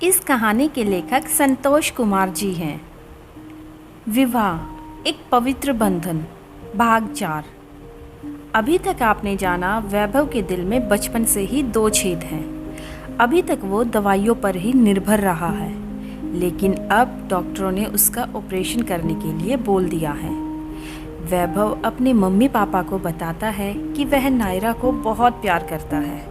इस कहानी के लेखक संतोष कुमार जी हैं। विवाह एक पवित्र बंधन, भाग 4। अभी तक आपने जाना वैभव के दिल में बचपन से ही 2 छेद हैं। अभी तक वो दवाइयों पर ही निर्भर रहा है, लेकिन अब डॉक्टरों ने उसका ऑपरेशन करने के लिए बोल दिया है। वैभव अपने मम्मी पापा को बताता है कि वह नायरा को बहुत प्यार करता है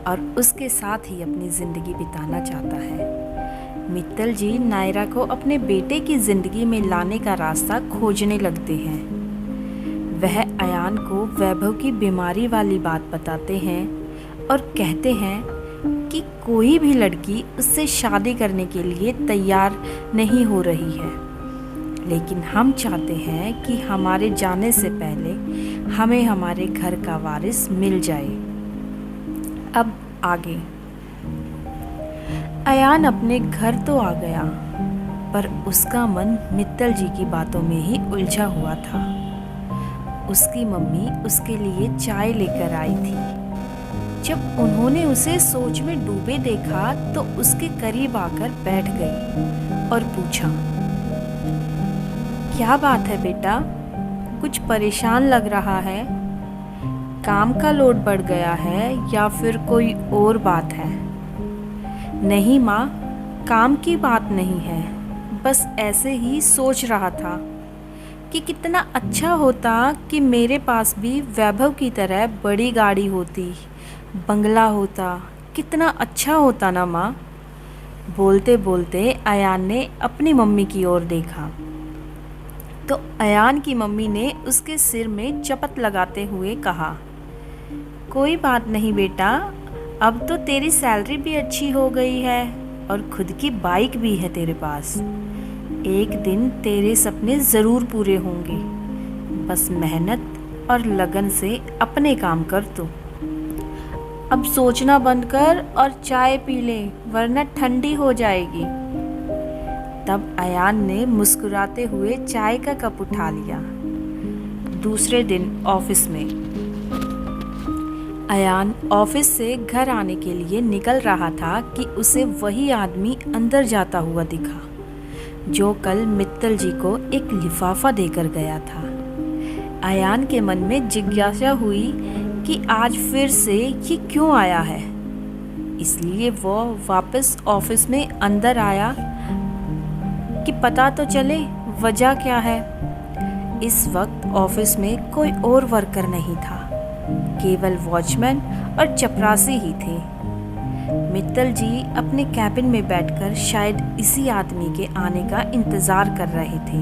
और उसके साथ ही अपनी ज़िंदगी बिताना चाहता है। मित्तल जी नायरा को अपने बेटे की ज़िंदगी में लाने का रास्ता खोजने लगते हैं। वह अयान को वैभव की बीमारी वाली बात बताते हैं और कहते हैं कि कोई भी लड़की उससे शादी करने के लिए तैयार नहीं हो रही है, लेकिन हम चाहते हैं कि हमारे जाने से पहले हमें हमारे घर का वारिस मिल जाए। अब आगे। अयान अपने घर तो आ गया, पर उसका मन मित्तल जी की बातों में ही उलझा हुआ था। उसकी मम्मी उसके लिए चाय लेकर आई थी। जब उन्होंने उसे सोच में डूबे देखा तो उसके करीब आकर बैठ गई और पूछा, क्या बात है बेटा, कुछ परेशान लग रहा है? काम का लोड बढ़ गया है या फिर कोई और बात है? नहीं माँ, काम की बात नहीं है, बस ऐसे ही सोच रहा था कि कितना अच्छा होता कि मेरे पास भी वैभव की तरह बड़ी गाड़ी होती, बंगला होता, कितना अच्छा होता ना माँ। बोलते बोलते अयान ने अपनी मम्मी की ओर देखा तो अयान की मम्मी ने उसके सिर में चपत लगाते हुए कहा, कोई बात नहीं बेटा, अब तो तेरी सैलरी भी अच्छी हो गई है और खुद की बाइक भी है तेरे पास। एक दिन तेरे सपने ज़रूर पूरे होंगे, बस मेहनत और लगन से अपने काम कर तू। अब सोचना बंद कर और चाय पी ले, वरना ठंडी हो जाएगी। तब अयान ने मुस्कुराते हुए चाय का कप उठा लिया। दूसरे दिन ऑफिस में अयान ऑफिस से घर आने के लिए निकल रहा था कि उसे वही आदमी अंदर जाता हुआ दिखा जो कल मित्तल जी को एक लिफाफा देकर गया था। अयान के मन में जिज्ञासा हुई कि आज फिर से ये क्यों आया है, इसलिए वो वापस ऑफिस में अंदर आया कि पता तो चले वजह क्या है। इस वक्त ऑफिस में कोई और वर्कर नहीं था, केवल वॉचमैन और चपरासी ही थे। मित्तल जी अपने कैबिन में बैठकर शायद इसी आदमी के आने का इंतज़ार कर रहे थे,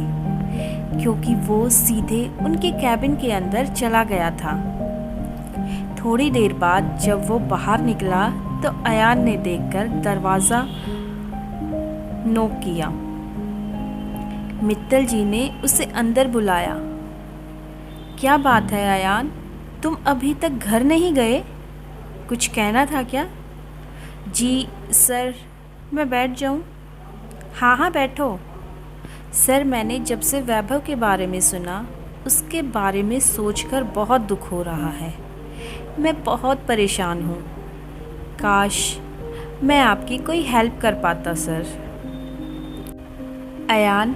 क्योंकि वो सीधे उनके कैबिन के अंदर चला गया था। थोड़ी देर बाद जब वो बाहर निकला तो अयान ने देखकर दरवाज़ा नॉक किया। मित्तल जी ने उसे अंदर बुलाया। क्या बात है अयान, तुम अभी तक घर नहीं गए? कुछ कहना था क्या? जी सर, मैं बैठ जाऊं? हाँ हाँ बैठो। सर, मैंने जब से वैभव के बारे में सुना, उसके बारे में सोचकर बहुत दुख हो रहा है। मैं बहुत परेशान हूँ। काश मैं आपकी कोई हेल्प कर पाता सर। अयान,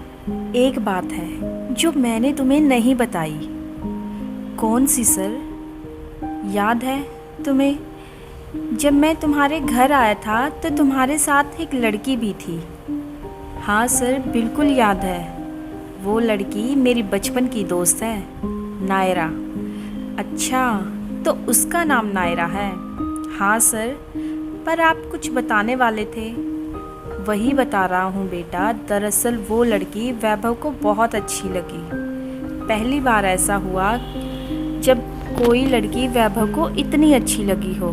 एक बात है जो मैंने तुम्हें नहीं बताई। कौन सी सर? याद है तुम्हें, जब मैं तुम्हारे घर आया था तो तुम्हारे साथ एक लड़की भी थी? हाँ सर, बिल्कुल याद है। वो लड़की मेरी बचपन की दोस्त है, नायरा। अच्छा, तो उसका नाम नायरा है? हाँ सर, पर आप कुछ बताने वाले थे। वही बता रहा हूँ बेटा, दरअसल वो लड़की वैभव को बहुत अच्छी लगी। पहली बार ऐसा हुआ जब कोई लड़की वैभव को इतनी अच्छी लगी हो,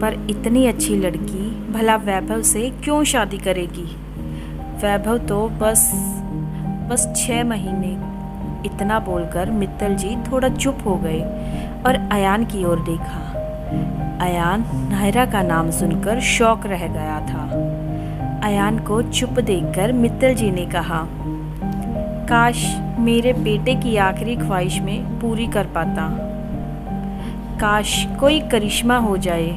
पर इतनी अच्छी लड़की भला वैभव से क्यों शादी करेगी? वैभव तो बस 6 महीने। इतना बोलकर मित्तल जी थोड़ा चुप हो गए और अयान की ओर देखा। अयान नायरा का नाम सुनकर शॉक रह गया था। अयान को चुप देखकर मित्तल जी ने कहा, काश मेरे बेटे की आखिरी ख्वाहिश में पूरी कर पाता। काश कोई करिश्मा हो जाए,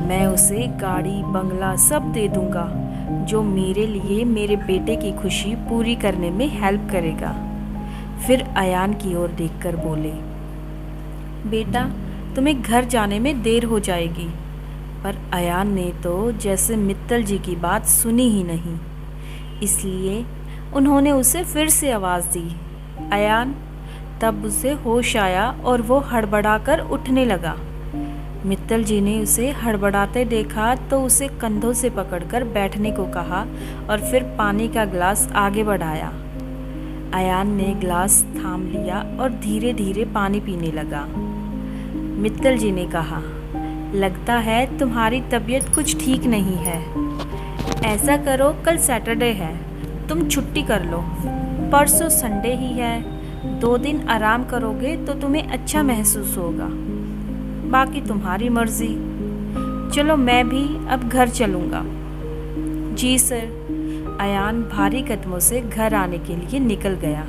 मैं उसे गाड़ी बंगला सब दे दूंगा, जो मेरे लिए मेरे बेटे की खुशी पूरी करने में हेल्प करेगा। फिर अयान की ओर देखकर बोले, बेटा तुम्हें घर जाने में देर हो जाएगी। पर अयान ने तो जैसे मित्तल जी की बात सुनी ही नहीं, इसलिए उन्होंने उसे फिर से आवाज़ दी, अयान। तब उसे होश आया और वो हड़बड़ाकर उठने लगा। मित्तल जी ने उसे हड़बड़ाते देखा तो उसे कंधों से पकड़कर बैठने को कहा और फिर पानी का गिलास आगे बढ़ाया। अयान ने गिलास थाम लिया और धीरे धीरे पानी पीने लगा। मित्तल जी ने कहा, लगता है तुम्हारी तबीयत कुछ ठीक नहीं है। ऐसा करो, कल सैटरडे है, तुम छुट्टी कर लो। परसों संडे ही है, 2 दिन आराम करोगे तो तुम्हें अच्छा महसूस होगा। बाकी तुम्हारी मर्जी। चलो मैं भी अब घर चलूँगा। जी सर। अयान भारी कदमों से घर आने के लिए निकल गया।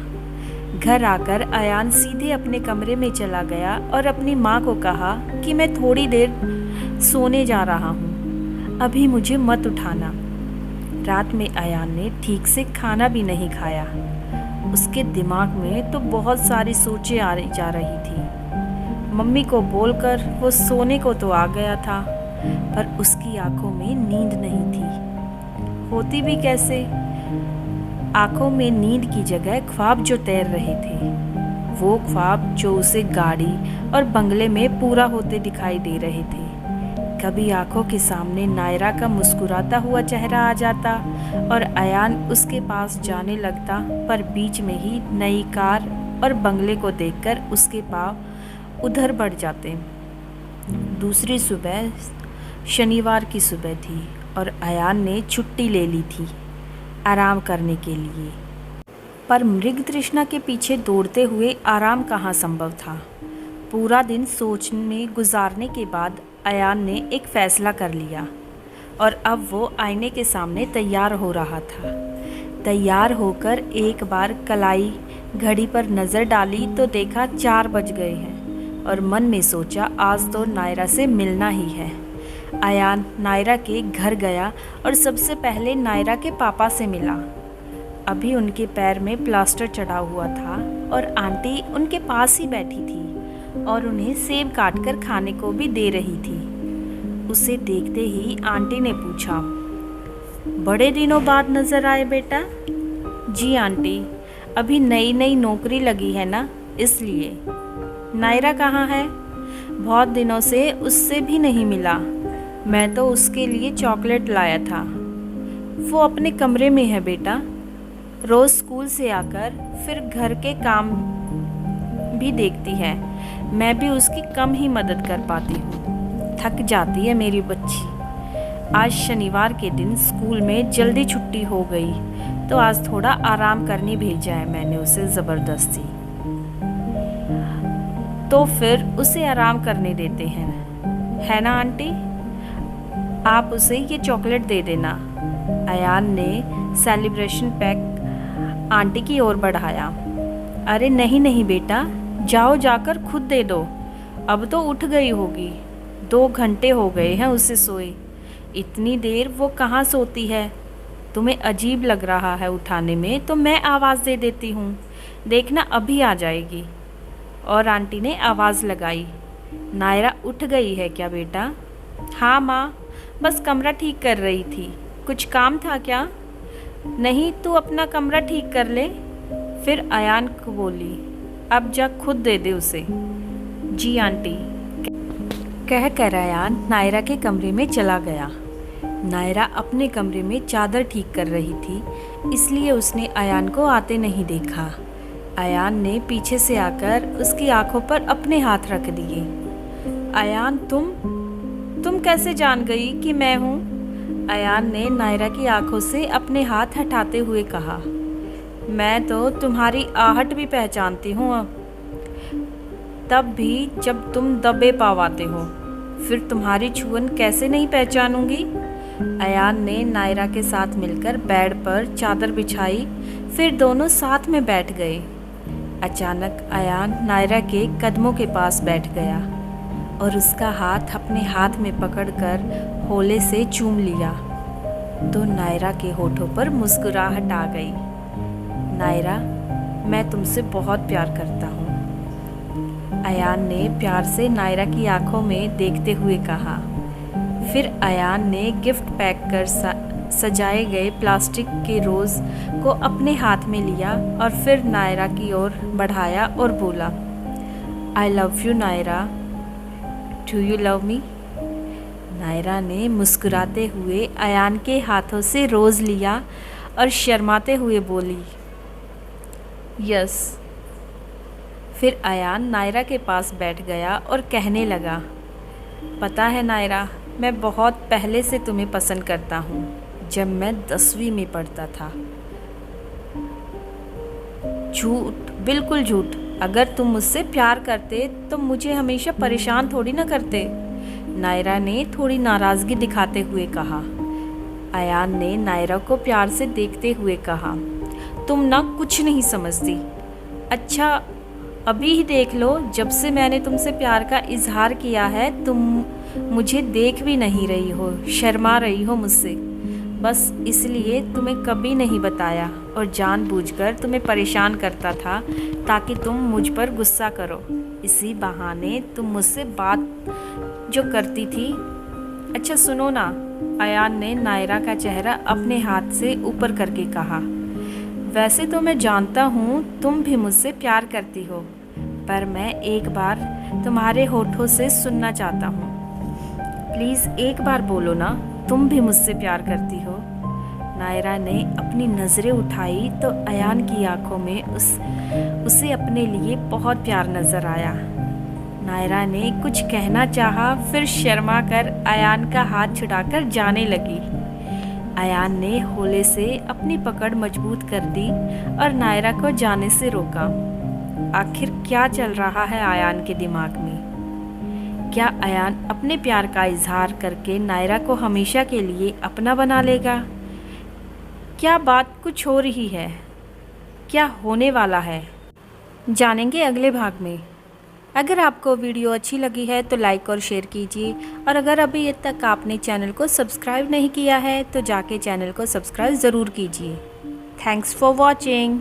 घर आकर अयान सीधे अपने कमरे में चला गया और अपनी माँ को कहा कि मैं थोड़ी देर सोने जा रहा हूँ, अभी मुझे मत उठाना। रात में अयान ने ठीक से खाना भी नहीं खाया। उसके दिमाग में तो बहुत सारी सोचें आ जा रही थी। मम्मी को बोलकर वो सोने को तो आ गया था, पर उसकी आंखों में नींद नहीं थी। होती भी कैसे? आंखों में नींद की जगह ख्वाब जो तैर रहे थे, वो ख्वाब जो उसे गाड़ी और बंगले में पूरा होते दिखाई दे रहे थे। कभी आंखों के सामने नायरा का मुस्कुराता हुआ चेहरा आ जाता और अयान उसके पास जाने लगता, पर बीच में ही नई कार और बंगले को देखकर उसके पाँव उधर बढ़ जाते। दूसरी सुबह शनिवार की सुबह थी और अयान ने छुट्टी ले ली थी आराम करने के लिए। पर मृग तृष्णा के पीछे दौड़ते हुए आराम कहाँ संभव था। पूरा दिन सोचने गुजारने के बाद अयान ने एक फ़ैसला कर लिया और अब वो आईने के सामने तैयार हो रहा था। तैयार होकर एक बार कलाई घड़ी पर नज़र डाली तो देखा 4 बज गए हैं और मन में सोचा आज तो नायरा से मिलना ही है। अयान नायरा के घर गया और सबसे पहले नायरा के पापा से मिला। अभी उनके पैर में प्लास्टर चढ़ा हुआ था और आंटी उनके पास ही बैठी थी और उन्हें सेब काटकर खाने को भी दे रही थी। उसे देखते ही आंटी ने पूछा, बड़े दिनों बाद नज़र आए बेटा? जी आंटी, अभी नई नई नौकरी लगी है ना, इसलिए। नायरा कहाँ है? बहुत दिनों से उससे भी नहीं मिला। मैं तो उसके लिए चॉकलेट लाया था। वो अपने कमरे में है बेटा। रोज़ स्कूल से आकर फिर घर के काम भी देखती है। मैं भी उसकी कम ही मदद कर पाती हूँ। थक जाती है मेरी बच्ची। आज शनिवार के दिन स्कूल में जल्दी छुट्टी हो गई तो आज थोड़ा आराम करने भेजा है मैंने उसे ज़बरदस्ती। तो फिर उसे आराम करने देते हैं, है ना आंटी? आप उसे ये चॉकलेट दे देना। अयान ने सेलिब्रेशन पैक आंटी की ओर बढ़ाया। अरे नहीं नहीं बेटा, जाओ जाकर खुद दे दो। अब तो उठ गई होगी, 2 घंटे हो गए हैं उसे सोए। इतनी देर वो कहाँ सोती है? तुम्हें अजीब लग रहा है उठाने में तो मैं आवाज़ दे देती हूँ, देखना अभी आ जाएगी। और आंटी ने आवाज़ लगाई, नायरा उठ गई है क्या बेटा? हाँ माँ, बस कमरा ठीक कर रही थी। कुछ काम था क्या? नहीं, तू अपना कमरा ठीक कर ले। फिर अयान को बोली, अब जा खुद दे दे उसे। जी आंटी, कह कर अयान नायरा के कमरे में चला गया। नायरा अपने कमरे में चादर ठीक कर रही थी, इसलिए उसने अयान को आते नहीं देखा। अयान ने पीछे से आकर उसकी आंखों पर अपने हाथ रख दिए। अयान, तुम कैसे जान गई कि मैं हूँ? अयान ने नायरा की आंखों से अपने हाथ हटाते हुए कहा, मैं तो तुम्हारी आहट भी पहचानती हूँ, तब भी जब तुम दबे पाव आते हो। फिर तुम्हारी छुअन कैसे नहीं पहचानूंगी? अयान ने नायरा के साथ मिलकर बेड पर चादर बिछाई, फिर दोनों साथ में बैठ गए। अचानक अयान नायरा के कदमों के पास बैठ गया और उसका हाथ अपने हाथ में पकड़कर होले से चूम लिया। तो नायरा के होठों पर मुस्कुराहट आ गई। नायरा, मैं तुमसे बहुत प्यार करता हूँ। अयान ने प्यार से नायरा की आंखों में देखते हुए कहा। फिर अयान ने गिफ्ट पैक कर सजाए गए प्लास्टिक के रोज़ को अपने हाथ में लिया और फिर नायरा की ओर बढ़ाया और बोला, I love you Naira, do you love me? Naira ने मुस्कुराते हुए अयान के हाथों से रोज़ लिया और शर्माते हुए बोली, यस। फिर अयान नायरा के पास बैठ गया और कहने लगा, पता है नायरा, मैं बहुत पहले से तुम्हें पसंद करता हूँ, जब मैं 10वीं में पढ़ता था। झूठ, बिल्कुल झूठ। अगर तुम मुझसे प्यार करते तो मुझे हमेशा परेशान थोड़ी ना करते, नायरा ने थोड़ी नाराज़गी दिखाते हुए कहा। अयान ने नायरा को प्यार से देखते हुए कहा, तुम ना कुछ नहीं समझती। अच्छा, अभी ही देख लो, जब से मैंने तुमसे प्यार का इजहार किया है तुम मुझे देख भी नहीं रही हो, शर्मा रही हो मुझसे। बस इसलिए तुम्हें कभी नहीं बताया और जानबूझकर तुम्हें परेशान करता था ताकि तुम मुझ पर गुस्सा करो। इसी बहाने तुम मुझसे बात जो करती थी। अच्छा सुनो ना, अयान ने नायरा का चेहरा अपने हाथ से ऊपर करके कहा, वैसे तो मैं जानता हूँ तुम भी मुझसे प्यार करती हो, पर मैं एक बार तुम्हारे होठों से सुनना चाहता हूँ। प्लीज़ एक बार बोलो ना, तुम भी मुझसे प्यार करती हो। नायरा ने अपनी नज़रें उठाई तो अयान की आंखों में उसे अपने लिए बहुत प्यार नज़र आया। नायरा ने कुछ कहना चाहा, फिर शर्मा कर अयान का हाथ छुड़ाकर जाने लगी। अयान ने हौले से अपनी पकड़ मजबूत कर दी और नायरा को जाने से रोका। आखिर क्या चल रहा है अयान के दिमाग में? क्या अयान अपने प्यार का इजहार करके नायरा को हमेशा के लिए अपना बना लेगा? क्या बात कुछ हो रही है? क्या होने वाला है? जानेंगे अगले भाग में। अगर आपको वीडियो अच्छी लगी है तो लाइक और शेयर कीजिए, और अगर अभी तक आपने चैनल को सब्सक्राइब नहीं किया है तो जाके चैनल को सब्सक्राइब ज़रूर कीजिए। Thanks for watching.